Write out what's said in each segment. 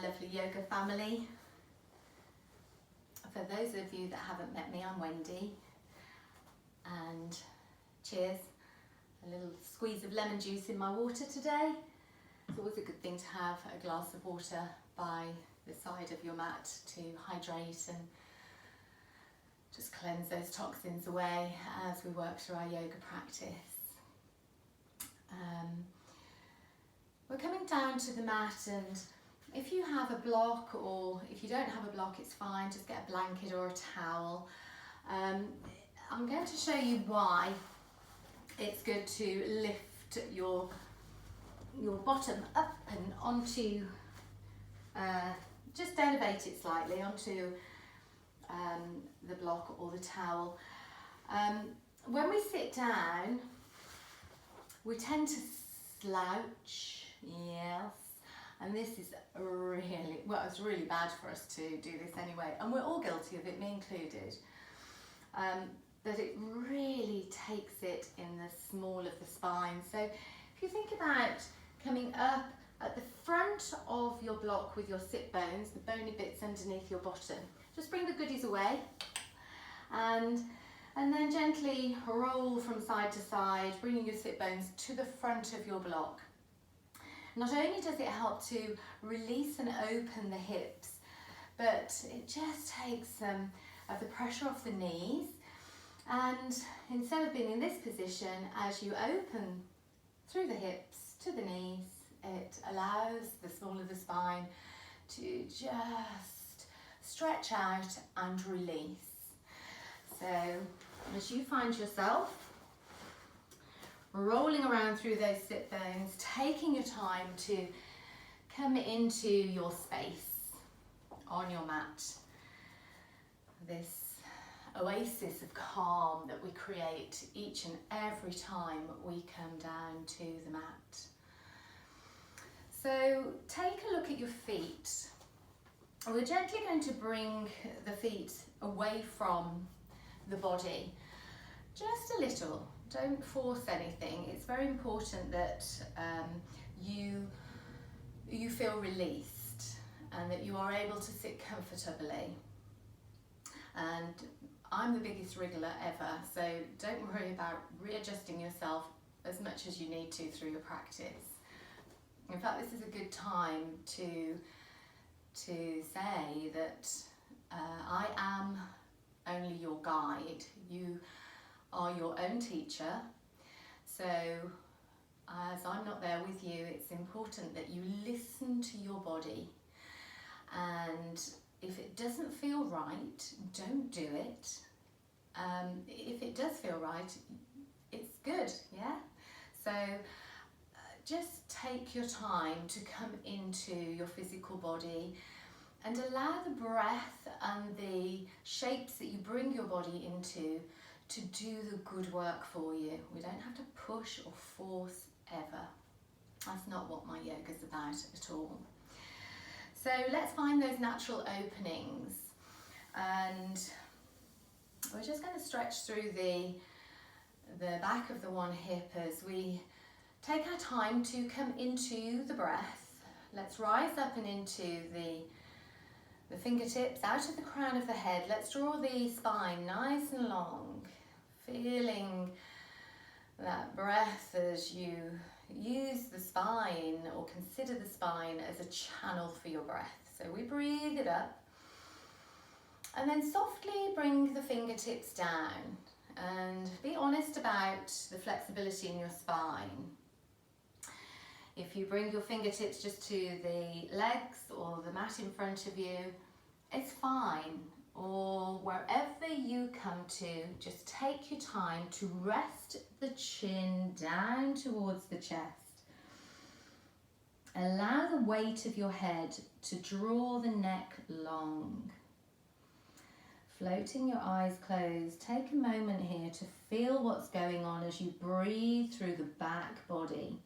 lovely yoga family. For those of you that haven't met me, I'm Wendy, and cheers. A little squeeze of lemon juice in my water today. It's always a good thing to have a glass of water by the side of your mat to hydrate and just cleanse those toxins away as we work through our yoga practice. We're coming down to the mat, and if you have a block, or if you don't have a block, it's fine, just get a blanket or a towel. I'm going to show you why it's good to lift your bottom up and onto, just elevate it slightly onto the block or the towel. When we sit down, we tend to slouch, yes, and this is really, well, it's really bad for us to do this anyway, and we're all guilty of it, me included. But it really takes it in the small of the spine. So if you think about coming up at the front of your block with your sit bones, the bony bits underneath your bottom, just bring the goodies away, and then gently roll from side to side, bringing your sit bones to the front of your block. Not only does it help to release and open the hips, but it just takes some of the pressure off the knees. And instead of being in this position, as you open through the hips to the knees, it allows the small of the spine to just stretch out and release. So as you find yourself rolling around through those sit bones, taking your time to come into your space on your mat, this oasis of calm that we create each and every time we come down to the mat. So take a look at your feet. We're gently going to bring the feet away from the body, just a little. Don't force anything. It's very important that you feel released and that you are able to sit comfortably. And I'm the biggest wriggler ever, so don't worry about readjusting yourself as much as you need to through your practice. In fact, this is a good time to say that I am only your guide. You are your own teacher, so as I'm not there with you, it's important that you listen to your body, and if it doesn't feel right, don't do it. If it does feel right, it's good, yeah? So just take your time to come into your physical body and allow the breath and the shapes that you bring your body into to do the good work for you. We don't have to push or force ever. That's not what my yoga's about at all. So let's find those natural openings, and we're just going to stretch through the back of the one hip as we take our time to come into the breath. Let's rise up and into the fingertips out of the crown of the head. Let's draw the spine nice and long, feeling that breath as you use the spine, or consider the spine as a channel for your breath. So we breathe it up, and then softly bring the fingertips down, and be honest about the flexibility in your spine. If you bring your fingertips just to the legs or the mat in front of you, it's fine. Or wherever you come to, just take your time to rest the chin down towards the chest. Allow the weight of your head to draw the neck long. Floating your eyes closed, take a moment here to feel what's going on as you breathe through the back body.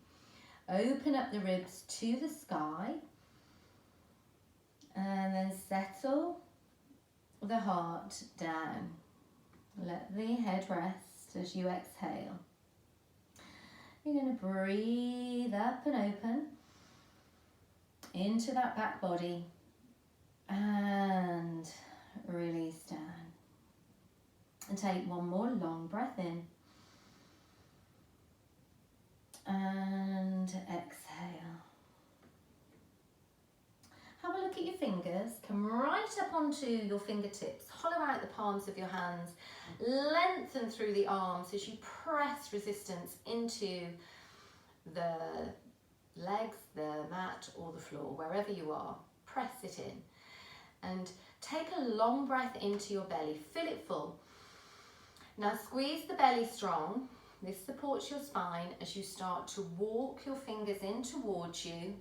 Open up the ribs to the sky, and then settle the heart down. Let the head rest as you exhale. You're going to breathe up and open, into that back body and release down. And take one more long breath in. And exhale. Have a look at your fingers. Come right up onto your fingertips. Hollow out the palms of your hands. Lengthen through the arms as you press resistance into the legs, the mat or the floor, wherever you are. Press it in. And take a long breath into your belly. Fill it full. Now squeeze the belly strong. This supports your spine as you start to walk your fingers in towards you.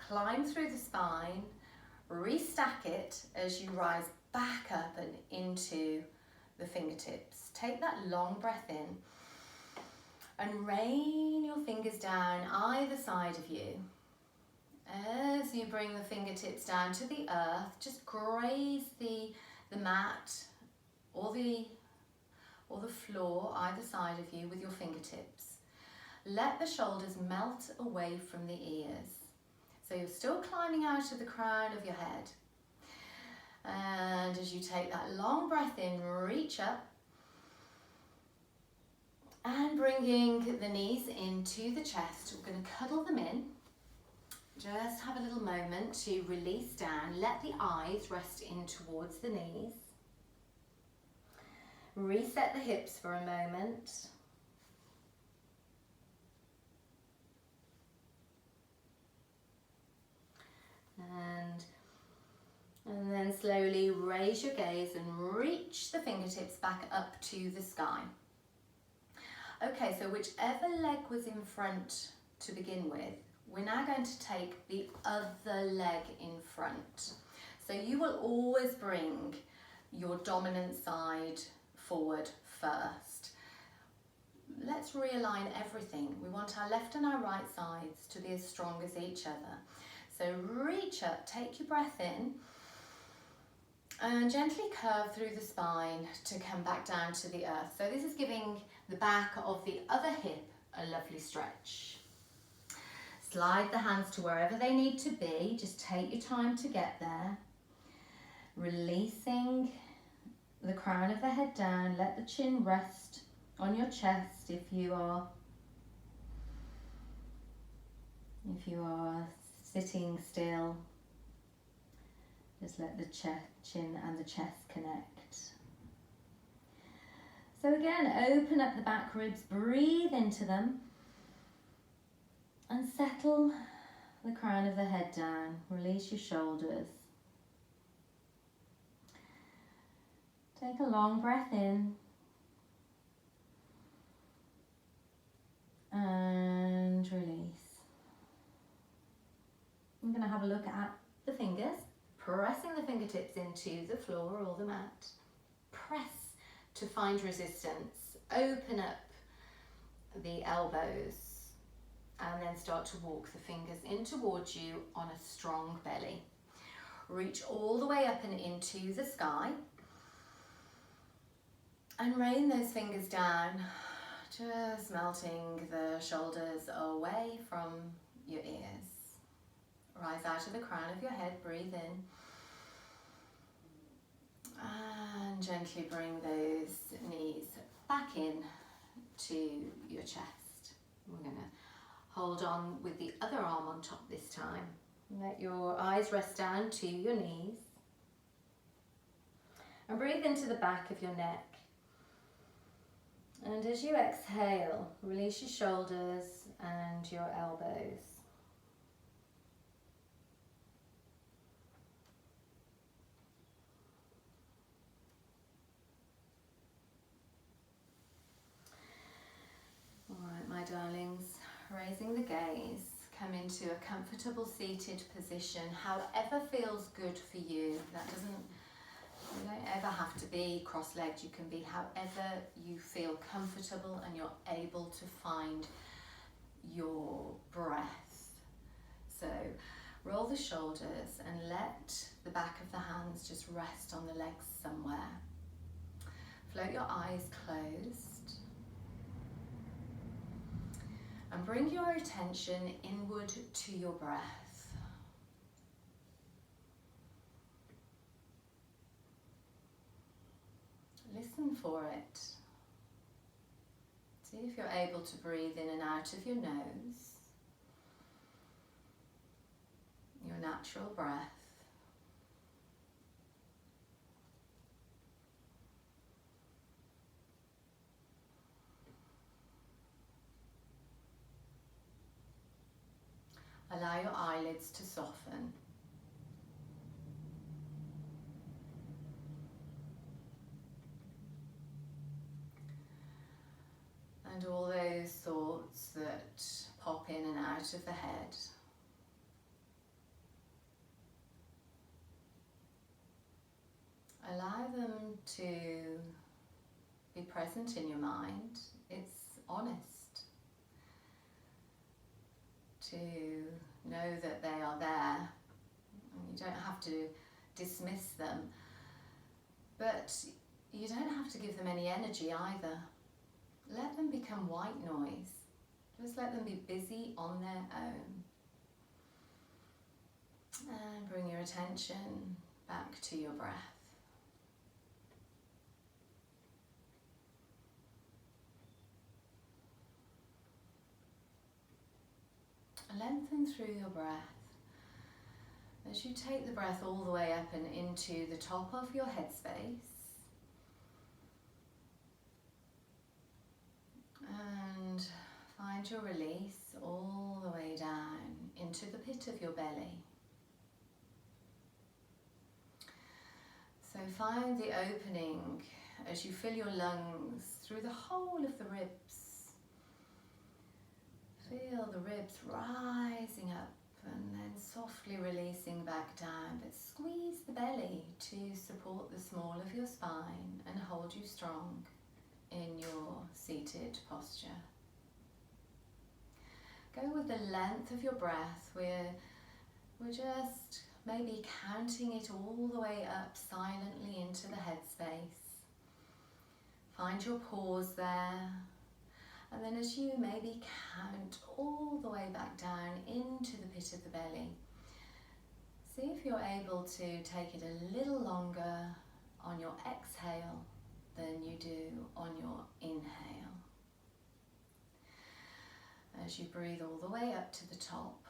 Climb through the spine. Restack it as you rise back up and into the fingertips. Take that long breath in and rain your fingers down either side of you. As you bring the fingertips down to the earth, just graze the mat or the floor either side of you with your fingertips. Let the shoulders melt away from the ears. So you're still climbing out of the crown of your head. And as you take that long breath in, reach up and bringing the knees into the chest. We're going to cuddle them in. Just have a little moment to release down. Let the eyes rest in towards the knees. Reset the hips for a moment. And then slowly raise your gaze and reach the fingertips back up to the sky. Okay, so whichever leg was in front to begin with, we're now going to take the other leg in front. So you will always bring your dominant side forward first. Let's realign everything. We want our left and our right sides to be as strong as each other. So reach up, take your breath in, and gently curve through the spine to come back down to the earth. So this is giving the back of the other hip a lovely stretch. Slide the hands to wherever they need to be. Just take your time to get there. Releasing the crown of the head down. Let the chin rest on your chest if you are sitting still. Just let the chin and the chest connect. So again, open up the back ribs, breathe into them and settle the crown of the head down. Release your shoulders. Take a long breath in and release. I'm going to have a look at the fingers, pressing the fingertips into the floor or the mat. Press to find resistance. Open up the elbows and then start to walk the fingers in towards you on a strong belly. Reach all the way up and into the sky and rain those fingers down, just melting the shoulders away from your ears. Rise out of the crown of your head, breathe in. And gently bring those knees back in to your chest. We're going to hold on with the other arm on top this time. Let your eyes rest down to your knees. And breathe into the back of your neck. And as you exhale, release your shoulders and your elbows. Alright, my darlings, raising the gaze, come into a comfortable seated position, however feels good for you. You don't ever have to be cross-legged, you can be however you feel comfortable and you're able to find your breath. So roll the shoulders and let the back of the hands just rest on the legs somewhere. Float your eyes closed. And bring your attention inward to your breath. for it. See if you're able to breathe in and out of your nose, your natural breath. Allow your eyelids to soften. And all those thoughts that pop in and out of the head, allow them to be present in your mind. It's honest to know that they are there. You don't have to dismiss them, but you don't have to give them any energy either. Let them become white noise. Just let them be busy on their own. And bring your attention back to your breath. Lengthen through your breath as you take the breath all the way up and into the top of your headspace. And find your release all the way down into the pit of your belly. So find the opening as you fill your lungs through the whole of the ribs. Feel the ribs rising up and then softly releasing back down, but squeeze the belly to support the small of your spine and hold you strong in your seated posture. Go with the length of your breath. We're just maybe counting it all the way up silently into the headspace. Find your pause there. And then as you maybe count all the way back down into the pit of the belly, see if you're able to take it a little longer on your exhale than you do on your inhale. As you breathe all the way up to the top,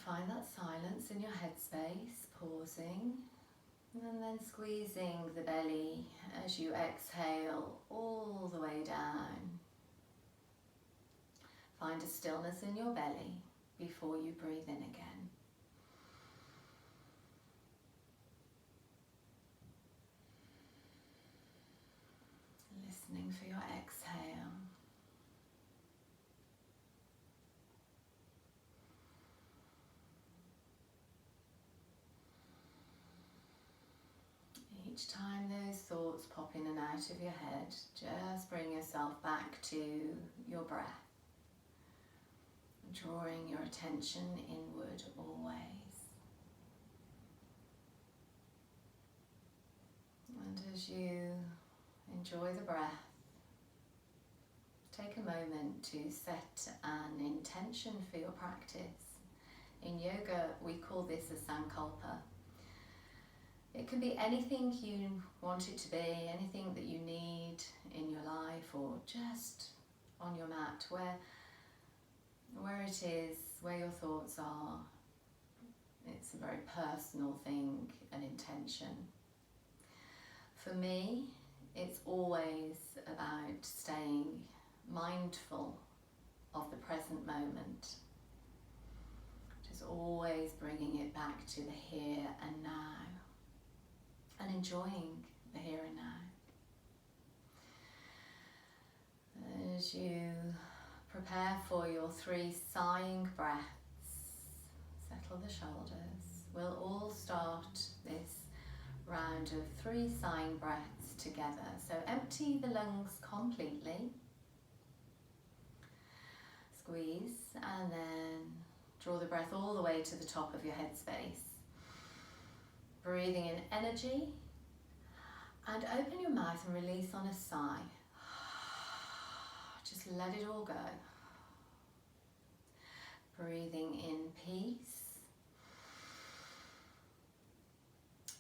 find that silence in your headspace, pausing, and then squeezing the belly as you exhale all the way down. Find a stillness in your belly before you breathe in again. Listening for your exhale. Each time those thoughts pop in and out of your head, just bring yourself back to your breath, drawing your attention inward always. And as you enjoy the breath, take a moment to set an intention for your practice. In yoga, we call this a sankalpa. It can be anything you want it to be, anything that you need in your life or just on your mat, where it is, where your thoughts are. It's a very personal thing, an intention. For me, it's always about staying mindful of the present moment. Just always bringing it back to the here and now. And enjoying the here and now. As you prepare for your 3 sighing breaths, settle the shoulders. We'll all start this round of 3 sighing breaths together. So empty the lungs completely. Squeeze and then draw the breath all the way to the top of your headspace. Breathing in energy, and open your mouth and release on a sigh. Just let it all go. Breathing in peace,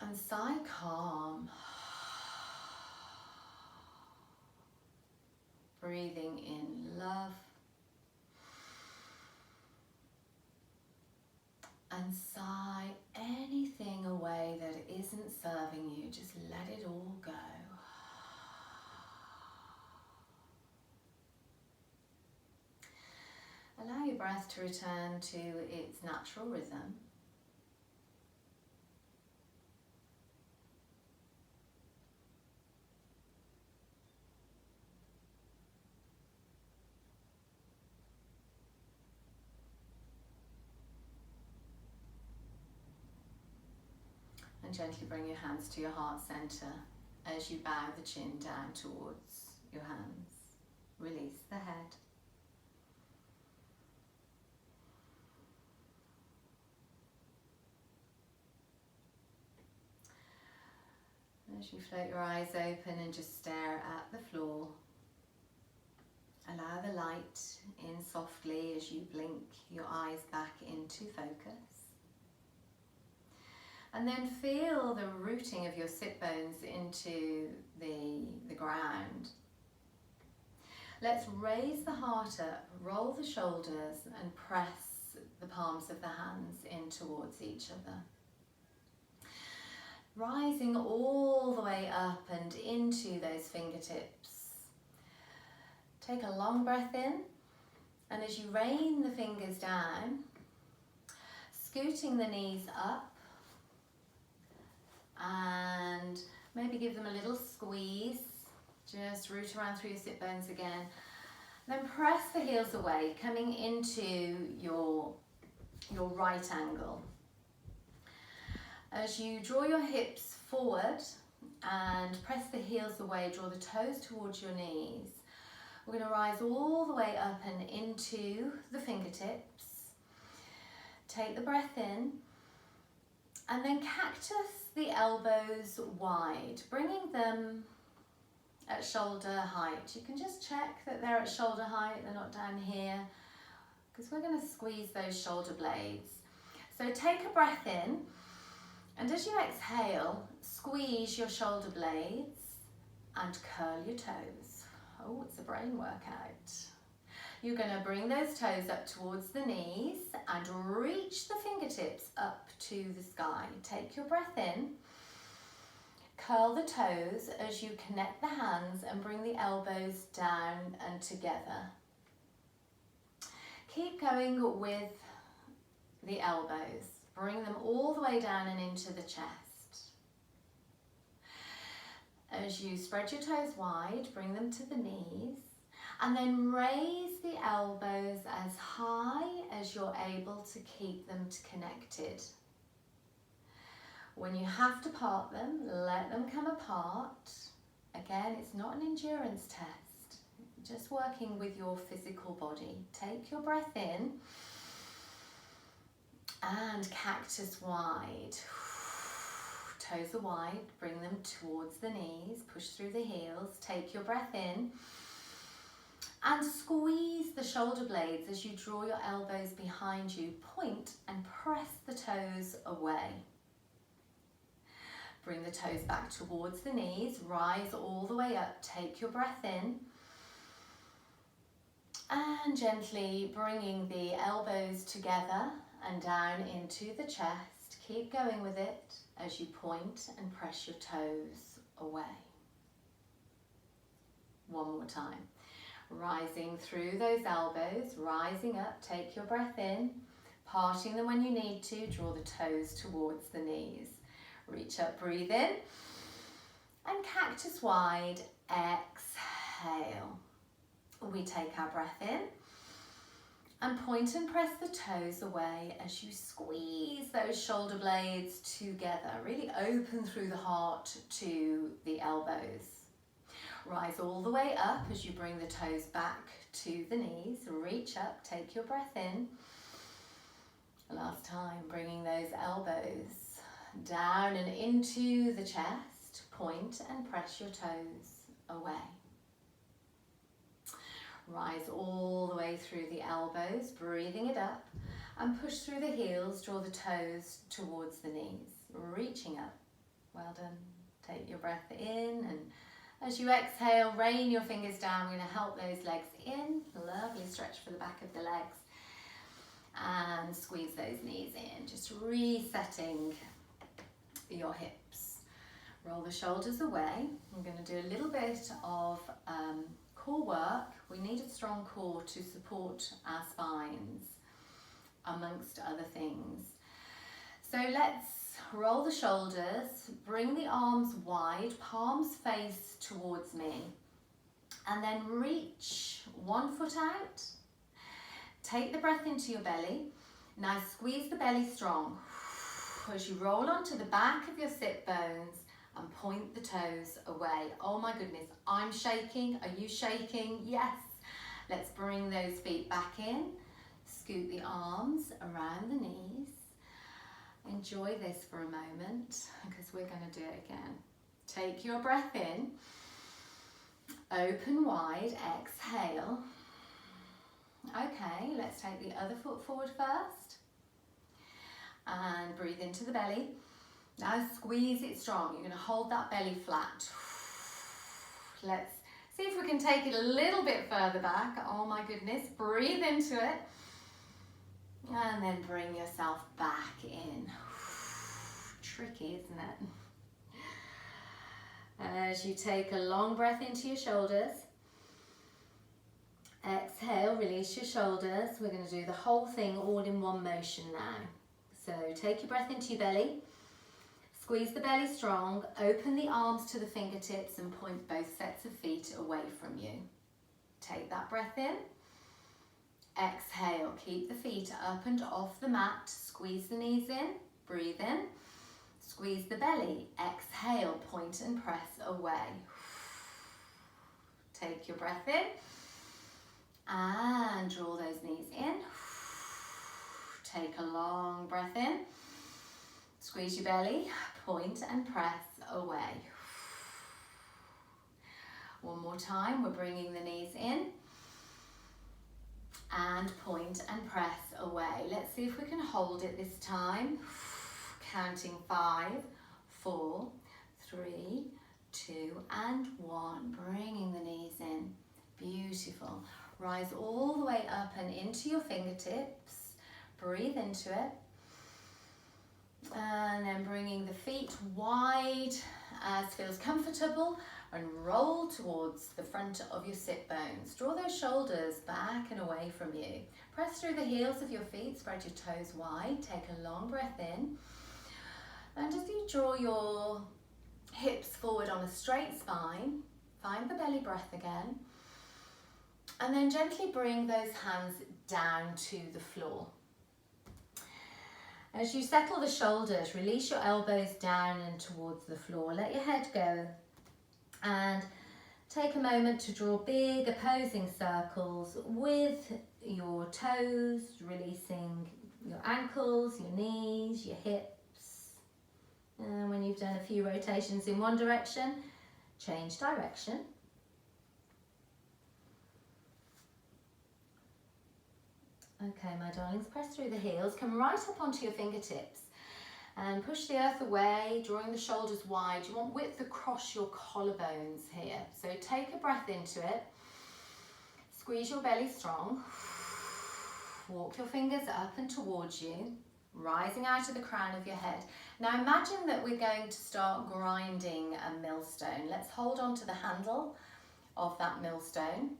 And sigh calm. Breathing in love. And sigh anything away that isn't serving you. Just let it all go. Allow your breath to return to its natural rhythm. And gently bring your hands to your heart center as you bow the chin down towards your hands. Release the head. As you float your eyes open and just stare at the floor, allow the light in softly as you blink your eyes back into focus. And then feel the rooting of your sit bones into the ground. Let's raise the heart up, roll the shoulders and press the palms of the hands in towards each other. Rising all the way up and into those fingertips. Take a long breath in, and as you rain the fingers down, scooting the knees up, and maybe give them a little squeeze. Just root around through your sit bones again. Then press the heels away, coming into your right angle. As you draw your hips forward and press the heels away, draw the toes towards your knees. We're going to rise all the way up and into the fingertips. Take the breath in, and then cactus the elbows wide, bringing them at shoulder height. You can just check that they're at shoulder height, they're not down here, because we're going to squeeze those shoulder blades. So take a breath in, and as you exhale, squeeze your shoulder blades and curl your toes. Oh, it's a brain workout. You're going to bring those toes up towards the knees and reach the fingertips up to the sky. Take your breath in, curl the toes as you connect the hands and bring the elbows down and together. Keep going with the elbows. Bring them all the way down and into the chest. As you spread your toes wide, bring them to the knees. And then raise the elbows as high as you're able to keep them connected. When you have to part them, let them come apart. Again, it's not an endurance test, just working with your physical body. Take your breath in and cactus wide. Toes are wide, bring them towards the knees, push through the heels. Take your breath in. And squeeze the shoulder blades as you draw your elbows behind you. Point and press the toes away. Bring the toes back towards the knees. Rise all the way up. Take your breath in. And gently bringing the elbows together and down into the chest. Keep going with it as you point and press your toes away. One more time. Rising through those elbows, rising up, take your breath in, parting them when you need to, draw the toes towards the knees. Reach up, breathe in, and cactus wide, exhale. We take our breath in, and point and press the toes away as you squeeze those shoulder blades together. Really open through the heart to the elbows. Rise all the way up as you bring the toes back to the knees. Reach up, take your breath in. Last time, bringing those elbows down and into the chest. Point and press your toes away. Rise all the way through the elbows, breathing it up, and push through the heels, draw the toes towards the knees. Reaching up, Well done. Take your breath in, and as you exhale, rain your fingers down. We're going to help those legs in. Lovely stretch for the back of the legs. And squeeze those knees in, just resetting your hips. Roll the shoulders away. I'm going to do a little bit of core work. We need a strong core to support our spines, amongst other things. So let's roll the shoulders, bring the arms wide, palms face towards me, and then reach one foot out. Take the breath into your belly. Now squeeze the belly strong as you roll onto the back of your sit bones and point the toes away. Oh my goodness, I'm shaking. Are you shaking? Yes. Let's bring those feet back in. Scoot the arms around the knees. Enjoy this for a moment because we're going to do it again. Take your breath in. Open wide. Exhale. Okay, let's take the other foot forward first. And breathe into the belly. Now squeeze it strong. You're going to hold that belly flat. Let's see if we can take it a little bit further back. Oh my goodness. Breathe into it. And then bring yourself back in. Tricky, isn't it? As you take a long breath into your shoulders. Exhale, release your shoulders. We're going to do the whole thing all in one motion now. So take your breath into your belly. Squeeze the belly strong. Open the arms to the fingertips and point both sets of feet away from you. Take that breath in. Exhale, keep the feet up and off the mat. Squeeze the knees in. Breathe in. Squeeze the belly. Exhale, point and press away. Take your breath in. And draw those knees in. Take a long breath in. Squeeze your belly, point and press away. One more time, we're bringing the knees in. And point and press away. Let's see if we can hold it this time. Counting 5, 4, 3, 2, and 1. Bringing the knees in. Beautiful. Rise all the way up and into your fingertips. Breathe into it. And then bringing the feet wide as feels comfortable and roll towards the front of your sit bones. Draw those shoulders back and away from you. Press through the heels of your feet, spread your toes wide. Take a long breath in. And as you draw your hips forward on a straight spine, find the belly breath again. And then gently bring those hands down to the floor. As you settle the shoulders, release your elbows down and towards the floor. Let your head go and take a moment to draw big opposing circles with your toes, releasing your ankles, your knees, your hips. And when you've done a few rotations in one direction, change direction. Okay, my darlings, press through the heels, come right up onto your fingertips and push the earth away, drawing the shoulders wide. You want width across your collarbones here. So take a breath into it, squeeze your belly strong, walk your fingers up and towards you, rising out of the crown of your head. Now imagine that we're going to start grinding a millstone. Let's hold on to the handle of that millstone.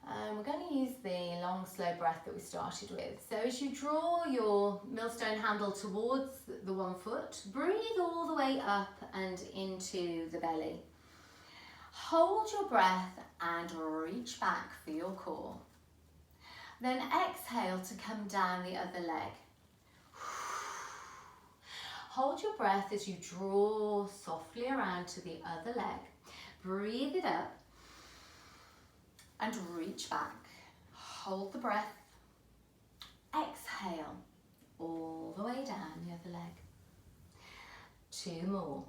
And we're going to use the long, slow breath that we started with. So as you draw your millstone handle towards the one foot, breathe all the way up and into the belly. Hold your breath and reach back for your core. Then exhale to come down the other leg. Hold your breath as you draw softly around to the other leg. Breathe it up. And reach back. Hold the breath. Exhale all the way down the other leg. 2 more.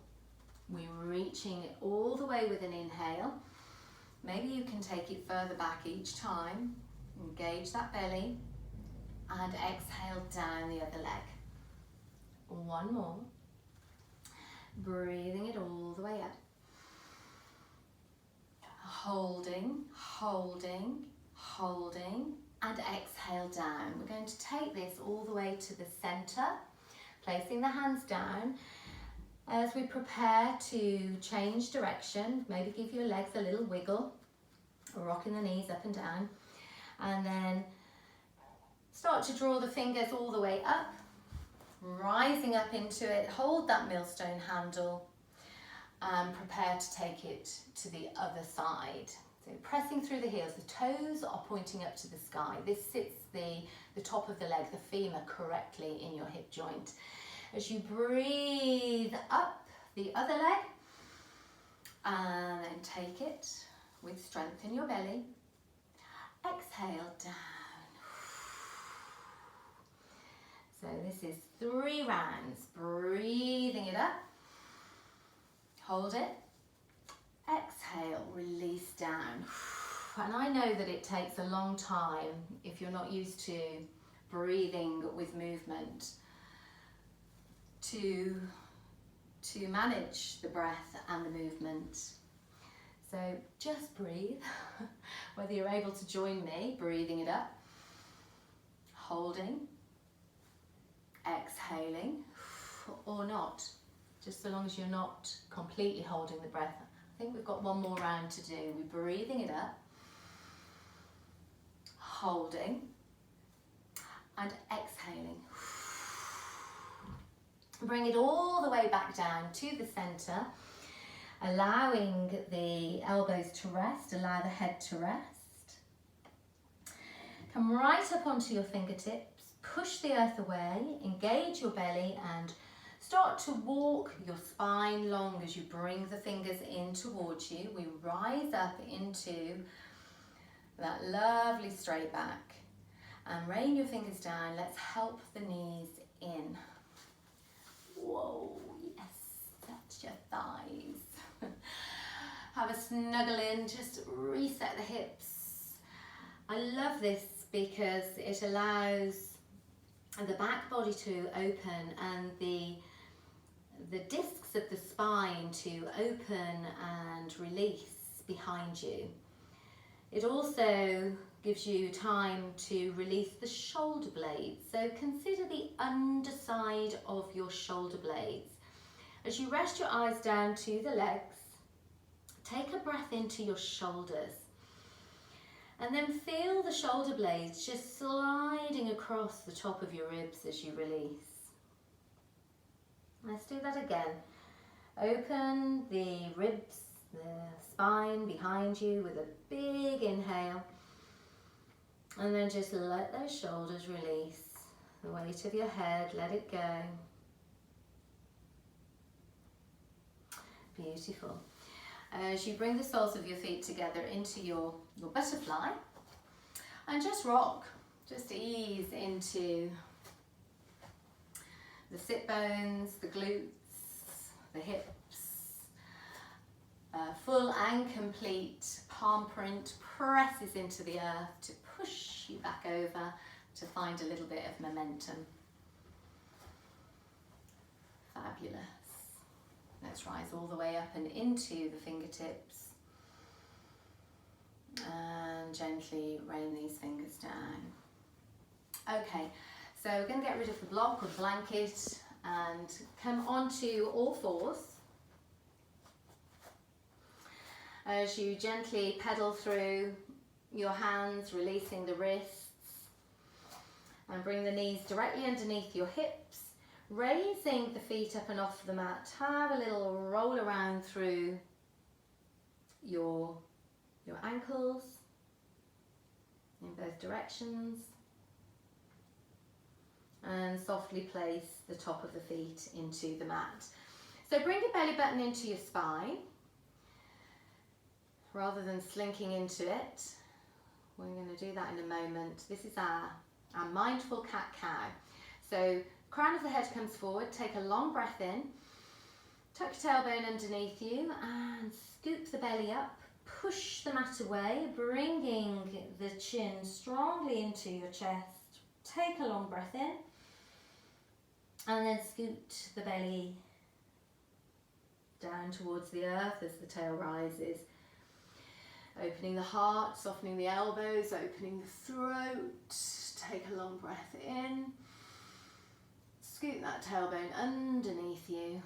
We're reaching it all the way with an inhale. Maybe you can take it further back each time. Engage that belly. And exhale down the other leg. 1 more. breathing it all the way up. Holding, holding, holding, and exhale down. We're going to take this all the way to the center, placing the hands down. As we prepare to change direction, maybe give your legs a little wiggle, rocking the knees up and down, and then start to draw the fingers all the way up, rising up into it. Hold that millstone handle and prepare to take it to the other side. So pressing through the heels, the toes are pointing up to the sky. This sits the top of the leg, the femur, correctly in your hip joint. As you breathe up the other leg, and then take it with strength in your belly. Exhale down. So this is 3 rounds, breathing it up. Hold it, exhale, release down. And I know that it takes a long time if you're not used to breathing with movement to manage the breath and the movement. So just breathe, whether you're able to join me, breathing it up, holding, exhaling, or not. Just so long as you're not completely holding the breath. I think we've got one more round to do. We're breathing it up, holding, and exhaling. Bring it all the way back down to the center, allowing the elbows to rest, allow the head to rest. Come right up onto your fingertips, push the earth away, engage your belly, and start to walk your spine long as you bring the fingers in towards you. We rise up into that lovely straight back and rain your fingers down. Let's help the knees in. Whoa, yes, touch your thighs. Have a snuggle in, just reset the hips. I love this because it allows the back body to open and the discs of the spine to open and release behind you. It also gives you time to release the shoulder blades. So consider the underside of your shoulder blades. As you rest your eyes down to the legs, take a breath into your shoulders. And then feel the shoulder blades just sliding across the top of your ribs as you release. Let's do that again. Open the ribs, the spine behind you with a big inhale. And then just let those shoulders release. The weight of your head, let it go. Beautiful. As you bring the soles of your feet together into your butterfly, and just rock, just ease into the sit bones, the glutes, the hips. Full and complete palm print presses into the earth to push you back over to find a little bit of momentum. Fabulous. Let's rise all the way up and into the fingertips. And gently rain these fingers down. Okay, so we're going to get rid of the block or the blanket and come onto all fours. As you gently pedal through your hands, releasing the wrists, and bring the knees directly underneath your hips, raising the feet up and off the mat. Have a little roll around through your ankles in both directions, and softly place the top of the feet into the mat. So bring your belly button into your spine rather than slinking into it. We're going to do that in a moment. This is our mindful cat-cow. So crown of the head comes forward, take a long breath in, tuck your tailbone underneath you and scoop the belly up, push the mat away, bringing the chin strongly into your chest. Take a long breath in and then scoot the belly down towards the earth as the tail rises. Opening the heart, softening the elbows, opening the throat. Take a long breath in. Scoot that tailbone underneath you.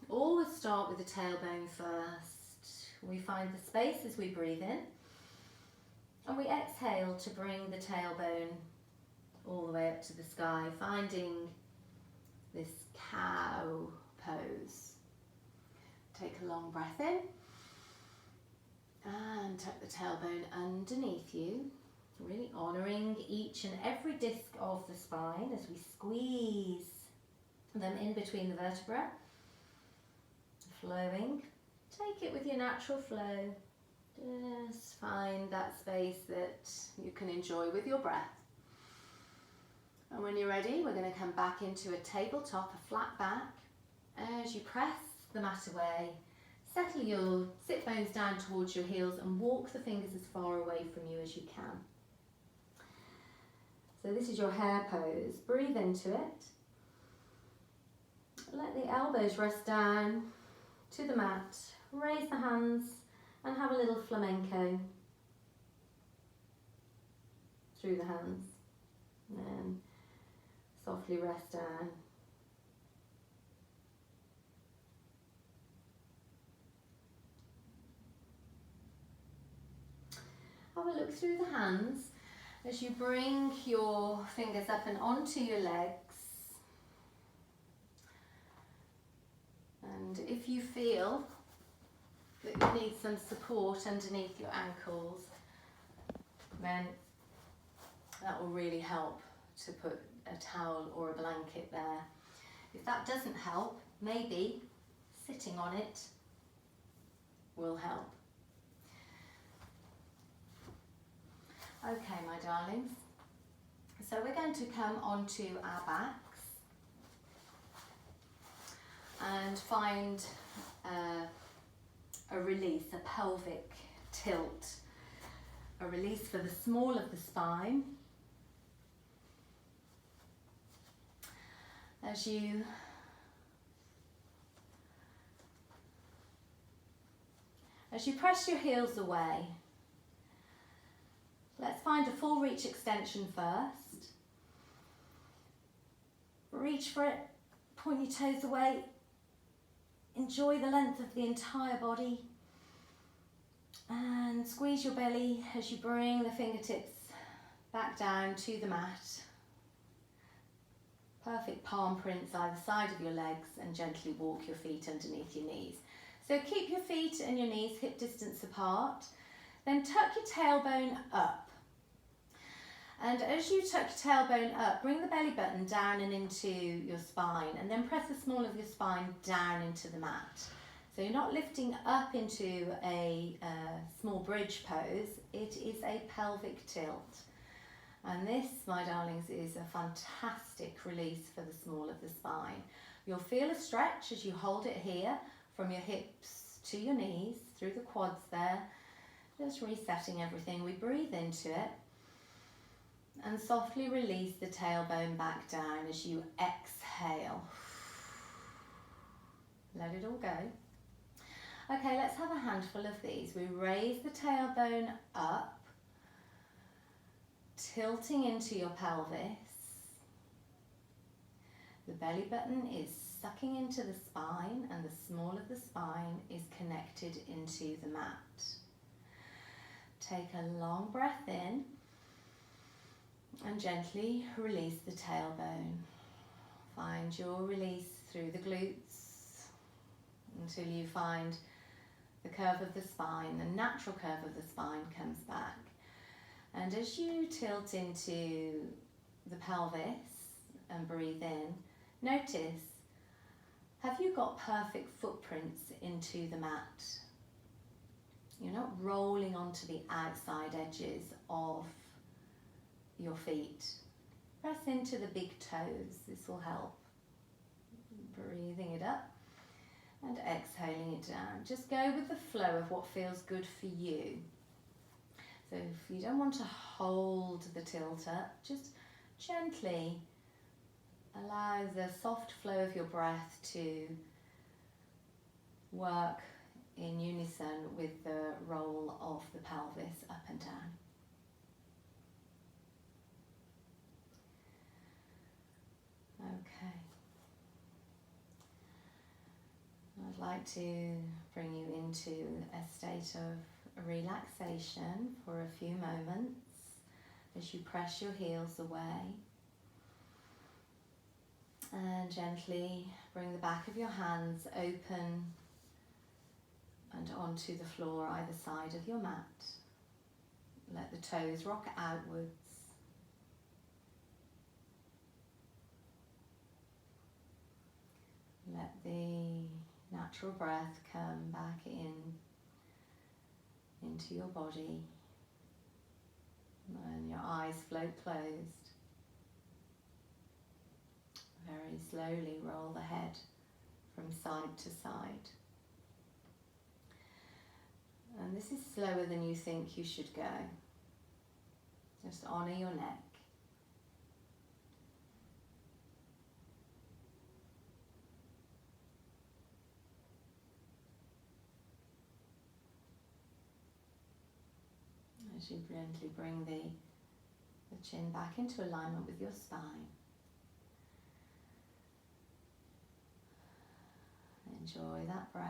Always start with the tailbone first. We find the space as we breathe in. And we exhale to bring the tailbone all the way up to the sky, finding this cow pose. Take a long breath in. And tuck the tailbone underneath you, really honouring each and every disc of the spine as we squeeze them in between the vertebrae. Flowing. Take it with your natural flow. Just find that space that you can enjoy with your breath. And when you're ready, we're going to come back into a tabletop, a flat back. As you press the mat away, settle your sit bones down towards your heels and walk the fingers as far away from you as you can. So this is your hare pose. Breathe into it. Let the elbows rest down to the mat. Raise the hands and have a little flamenco through the hands. And then softly rest down. Have a look through the hands as you bring your fingers up and onto your legs. And if you feel that you need some support underneath your ankles, then that will really help to put a towel or a blanket there. If that doesn't help, maybe sitting on it will help. Okay, my darlings, so we're going to come onto our backs and find a release, a pelvic tilt, a release for the small of the spine. As you press your heels away, let's find a full reach extension first. Reach for it, point your toes away. Enjoy the length of the entire body. And squeeze your belly as you bring the fingertips back down to the mat. Perfect palm prints either side of your legs, and gently walk your feet underneath your knees. So keep your feet and your knees hip distance apart. Then tuck your tailbone up. And as you tuck your tailbone up, bring the belly button down and into your spine, and then press the small of your spine down into the mat. So you're not lifting up into a small bridge pose, it is a pelvic tilt. And this, my darlings, is a fantastic release for the small of the spine. You'll feel a stretch as you hold it here from your hips to your knees, through the quads there. Just resetting everything. We breathe into it. And softly release the tailbone back down as you exhale. Let it all go. Okay, let's have a handful of these. We raise the tailbone up, tilting into your pelvis. The belly button is sucking into the spine, and the small of the spine is connected into the mat. Take a long breath in. And gently release the tailbone. Find your release through the glutes until you find the curve of the spine, the natural curve of the spine comes back. And as you tilt into the pelvis and breathe in, notice, have you got perfect footprints into the mat? You're not rolling onto the outside edges of your feet. Press into the big toes, this will help. Breathing it up and exhaling it down. Just go with the flow of what feels good for you. So if you don't want to hold the tilt up, just gently allow the soft flow of your breath to work in unison with the roll of the pelvis up and down. Okay. I'd like to bring you into a state of relaxation for a few moments as you press your heels away and gently bring the back of your hands open and onto the floor either side of your mat. Let the toes rock outwards. Let the natural breath come back into your body, and your eyes float closed. Very slowly roll the head from side to side. And this is slower than you think you should go. Just honour your neck. As you gently bring the chin back into alignment with your spine. Enjoy that breath.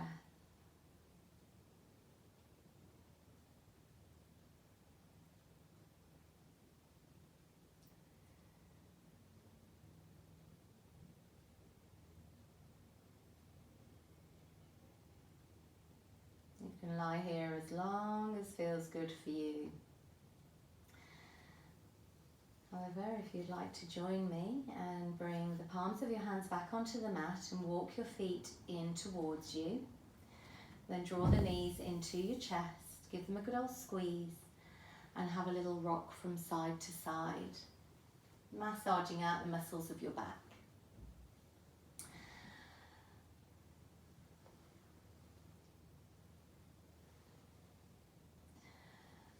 You can lie here as long as feels good for you. However, if you'd like to join me and bring the palms of your hands back onto the mat and walk your feet in towards you, then draw the knees into your chest, give them a good old squeeze, and have a little rock from side to side, massaging out the muscles of your back.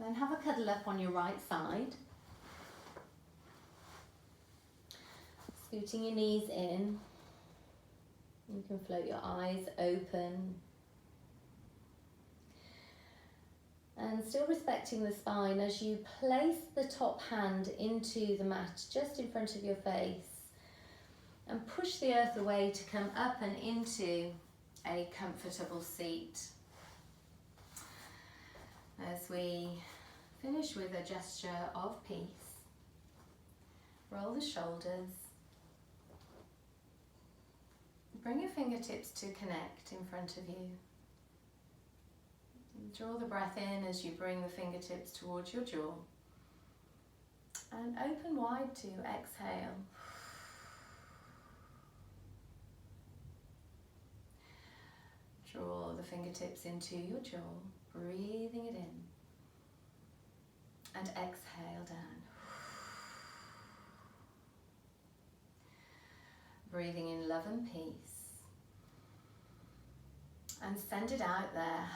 Then have a cuddle up on your right side. Scooting your knees in. You can float your eyes open. And still respecting the spine as you place the top hand into the mat just in front of your face and push the earth away to come up and into a comfortable seat. As we finish with a gesture of peace, roll the shoulders. Bring your fingertips to connect in front of you. Draw the breath in as you bring the fingertips towards your jaw. And open wide to exhale. Draw the fingertips into your jaw, breathing it in. And exhale down. Breathing in love and peace. And send it out there.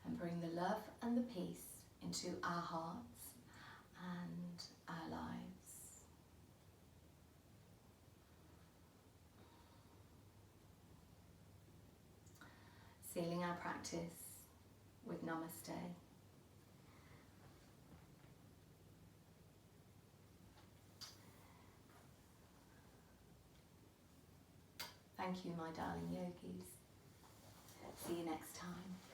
And bring the love and the peace into our hearts and our lives. Sealing our practice with Namaste. Thank you, my darling yogis. See you next time.